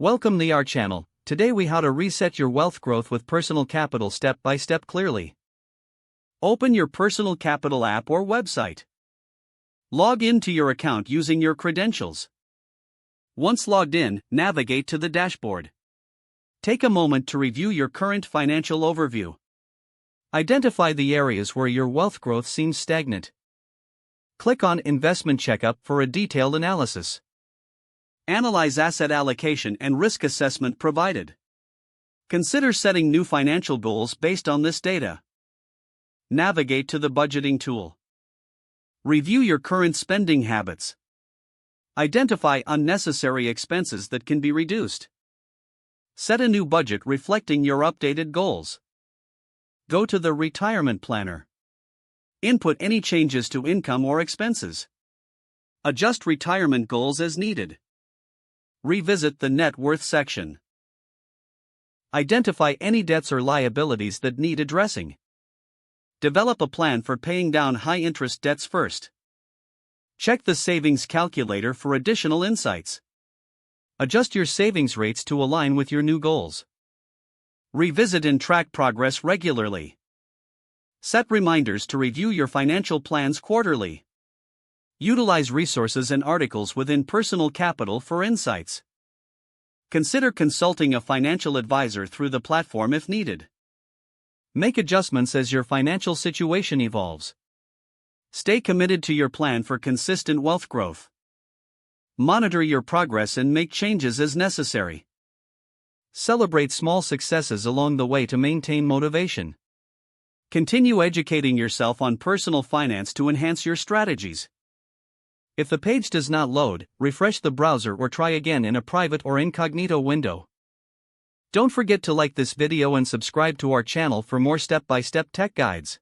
Welcome to our channel. Today we how to reset your wealth growth with personal capital step by step clearly. Open your personal capital app or website. Log into your account using your credentials. Once logged in, navigate to the dashboard. Take a moment to review your current financial overview. Identify the areas where your wealth growth seems stagnant. Click on Investment Checkup for a detailed analysis. Analyze asset allocation and risk assessment provided. Consider setting new financial goals based on this data. Navigate to the budgeting tool. Review your current spending habits. Identify unnecessary expenses that can be reduced. Set a new budget reflecting your updated goals. Go to the Retirement Planner. Input any changes to income or expenses. Adjust retirement goals as needed. Revisit the net worth section. Identify any debts or liabilities that need addressing. Develop a plan for paying down high-interest debts first. Check the savings calculator for additional insights. Adjust your savings rates to align with your new goals. Revisit and track progress regularly. Set reminders to review your financial plans quarterly. Utilize resources and articles within Personal Capital for insights. Consider consulting a financial advisor through the platform if needed. Make adjustments as your financial situation evolves. Stay committed to your plan for consistent wealth growth. Monitor your progress and make changes as necessary. Celebrate small successes along the way to maintain motivation. Continue educating yourself on personal finance to enhance your strategies. If the page does not load, refresh the browser or try again in a private or incognito window. Don't forget to like this video and subscribe to our channel for more step-by-step tech guides.